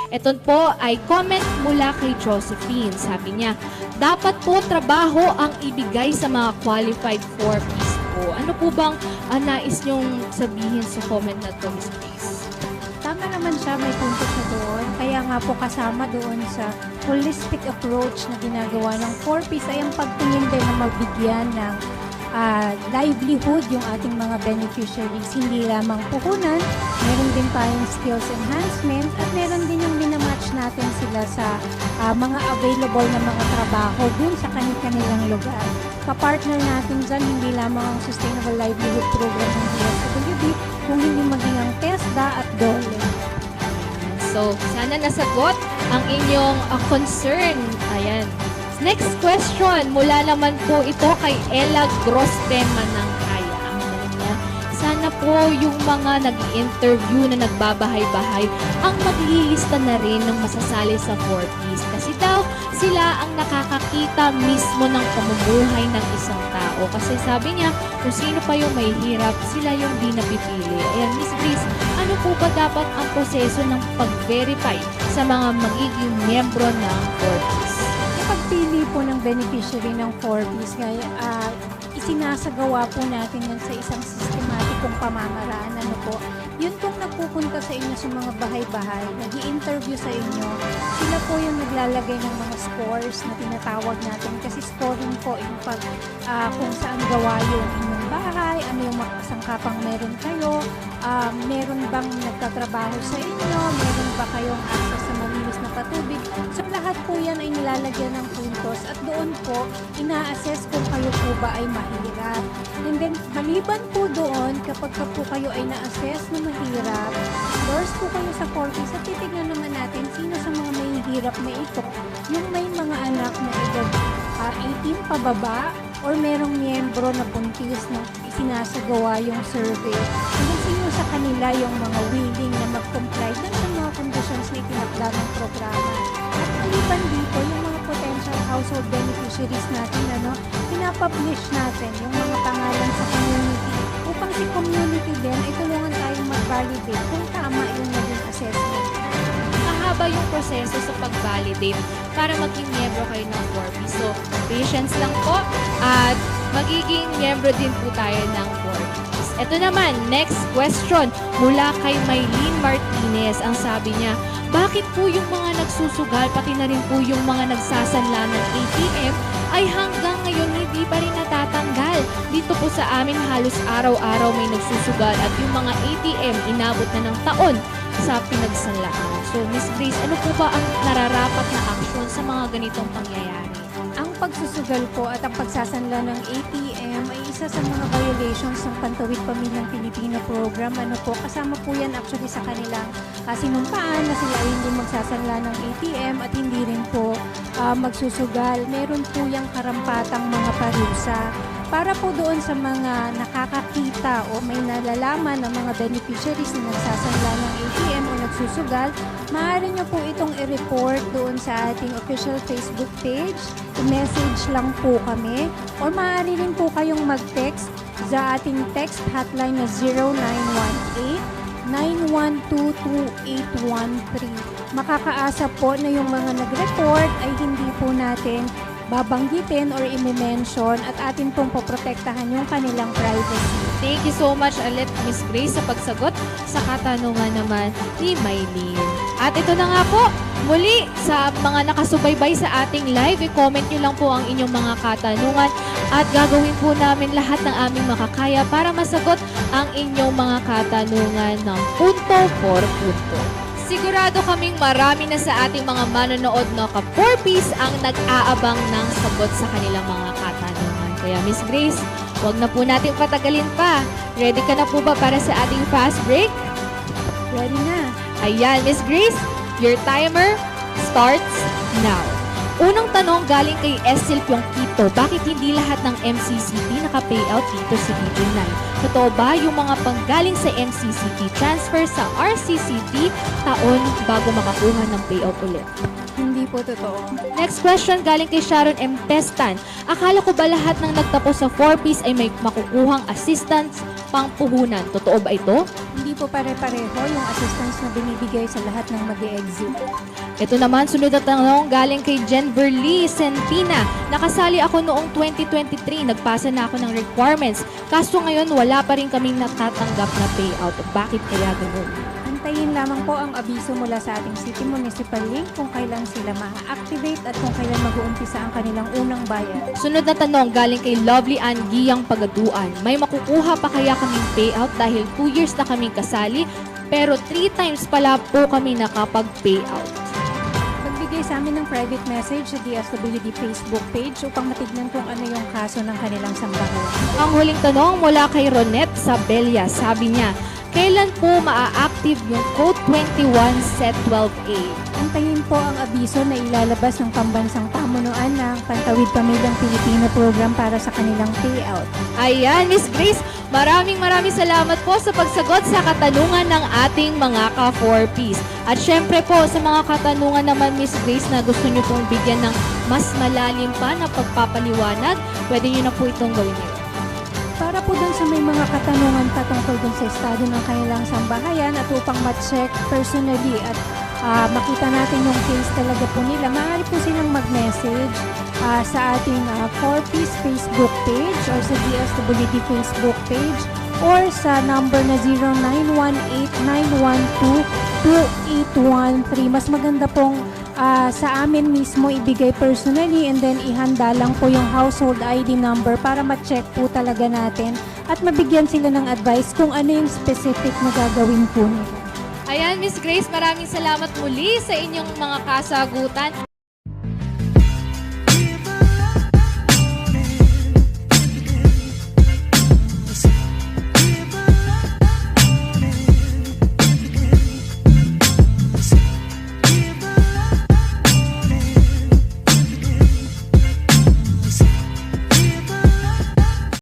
Ito po ay comment mula kay Josephine. Sabi niya, dapat po trabaho ang ibigay sa mga qualified 4Ps po. Ano po bang nais niyong sabihin sa comment na to, Miss Grace? Tama naman siya, may punto siya doon. Kaya nga po kasama doon sa holistic approach na ginagawa ng 4Ps ay ang pagtingin din na magbigyan ng livelihood yung ating mga beneficiaries. Hindi lamang puhunan, meron din tayong skills enhancement at meron din yung minamatch natin sila sa mga available na mga trabaho dun sa kanilang lugar. Kapartner natin dyan, hindi lamang ang Sustainable Livelihood Program ng DSWD, kung hindi maging ang TESDA at DOLE. So, sana nasagot ang inyong concern. Ayan. Next question, mula naman po ito kay Ella Grostema ng Kaya. Ang galing niya. Sana po yung mga nag-interview na nagbabahay-bahay ang maglilista na rin ng masasali sa 4Ps. Kasi daw, sila ang nakakakita mismo ng pamumuhay ng isang tao. Kasi sabi niya, kung sino pa yung may hirap, sila yung di napipili. Ayan, Miss Grace, ano po ba dapat ang proseso ng pag-verify sa mga magiging miyembro ng 4Ps? Pagpili po ng beneficiary ng 4Ps, isinasagawa po natin yan sa isang sistematikong pamamaraan. Ano po? Yun pong nagpupunta sa inyo sa mga bahay-bahay, nag-i-interview sa inyo, sila po yung naglalagay ng mga scores na tinatawag natin. Kasi scoring po yung kung saan gawa yung inyong bahay, ano yung sangkapang meron kayo, meron bang nagtatrabaho sa inyo, meron ba kayong access sa malinis na patubig. So lahat po yan ay nilalagyan ng puntos at doon po ina-assess kung kayo po ba ay mahirap. And then maliban po doon, kapag po kayo ay na-assess na mahirap, doors po kayo sa 4Ps at titignan naman natin sino sa mga may hirap na ito, yung may mga anak na edad 18 pababa or merong miyembro na buntis na isinasagawa yung survey. And sino sa kanila yung mga willing na mag-comply dun sa mga conditions na itinakda ng programa. At maliban dito, yung mga potential household beneficiaries natin, pinapublish natin yung mga pangalan sa community upang si community din ay tulungan tayong mag-validate kung tama yung naging assessment. Mahaba yung proseso sa pag-validate para maging miyembro kayo ng 4Ps. So, patience lang po at magiging miyembro din po tayo ng 4Ps. Ito naman, next question mula kay Maylene Martinez. Ang sabi niya, bakit po yung mga nagsusugal, pati na rin po yung mga nagsasanla ng ATM ay hanggang ngayon hindi pa rin natatanggal? Dito po sa amin halos araw-araw may nagsusugal at yung mga ATM inabot na ng taon sa pinagsanlaan. So, Miss Grace, ano po ba ang nararapat na aksyon sa mga ganitong pangyayari? Ang pagsusugal po at ang pagsasanla ng ATM ay isa sa mga violations ng Pantawid Pamilyang Pilipino program. Kasama po yan actually sa kanilang sinumpaan na sila ay hindi magsasanla ng ATM at hindi rin po magsusugal. Meron po yung karampatang mga parusa. Para po doon sa mga nakakakita o may nalalaman ng mga beneficiaries na nagsasanla ng ATM o nagsusugal, maaari nyo po itong i-report doon sa ating official Facebook page. I-message lang po kami or maaari rin po kayong mag-text sa ating text hotline na 0918-912-2813. Makakaasa po na yung mga nag-report ay hindi po natin babanggitin or i-mention at atin pong poprotektahan yung kanilang privacy. Thank you so much ulit, Miss Grace, sa pagsagot sa katanungan naman ni Maylene. At ito na nga po, muli sa mga nakasubaybay sa ating live, i-comment nyo lang po ang inyong mga katanungan at gagawin po namin lahat ng aming makakaya para masagot ang inyong mga katanungan ng punto por punto. Sigurado kaming marami na sa ating mga manonood na ka-4Ps ang nag-aabang ng sagot sa kanilang mga katanungan. Kaya Miss Grace, huwag na po natin patagalin pa. Ready ka na po ba para sa ating fast break? Ready na. Ayan, Miss Grace, your timer starts now. Unang tanong galing kay Estil Pyongkito, bakit hindi lahat ng MCCP naka-payout dito sa Region 9? Totoo ba yung mga panggaling sa MCCP transfer sa RCCP taon bago makakuha ng payout ulit? Hindi po totoo. Next question galing kay Sharon M. Testan. Akala ko ba lahat ng nagtapos sa 4Ps ay may makukuhang assistance pangpuhunan? Totoo ba ito? Hindi po pare-pareho yung assistance na binibigay sa lahat ng mag-e-exit. Ito naman, sunod na tanong galing kay Jenver Lee Sentina. Nakasali ako noong 2023. Nagpasa na ako ng requirements. Kaso ngayon, wala pa rin kaming natatanggap na payout. Bakit kaya ganun? Antayin lamang po ang abiso mula sa ating City Municipal Link kung kailan sila ma-activate at kung kailan mag-uumpisa ang kanilang unang bayad. Sunod na tanong galing kay Lovely Ann Giyang Pagaduan. May makukuha pa kaya kaming payout dahil 2 years na kaming kasali pero 3 times pala po kami nakapag-payout. Magbigay sa amin ng private message sa DSWD Facebook page upang matignan kung ano yung kaso ng kanilang sambahan. Ang huling tanong mula kay Ronette Sabella. Sabi niya, kailan po maa-active yung Code 21 Set 12A? Antayin po ang abiso na ilalabas ng Pambansang Pamunuan ng Pantawid Pamilyang Pilipino Program para sa kanilang payout. Ayan, Miss Grace, maraming salamat po sa pagsagot sa katanungan ng ating mga ka-4Ps. At syempre po, sa mga katanungan naman, Miss Grace, na gusto nyo pong bigyan ng mas malalim pa na pagpapaliwanag, pwede nyo na po itong gawin nyo. Para po dun sa may mga katanungan patungkol dun sa estado ng kanilang sambahayan at upang ma-check personally at makita natin yung case talaga po nila, maaari po silang mag-message sa ating 4Ps Facebook page or sa DSWD Facebook page or sa number na 0918-912-2813. Mas maganda pong sa amin mismo ibigay personally and then ihanda lang po yung household ID number para ma-check po talaga natin at mabigyan sila ng advice kung ano yung specific na gagawin po nila. Ayan, Miss Grace, maraming salamat muli sa inyong mga kasagutan.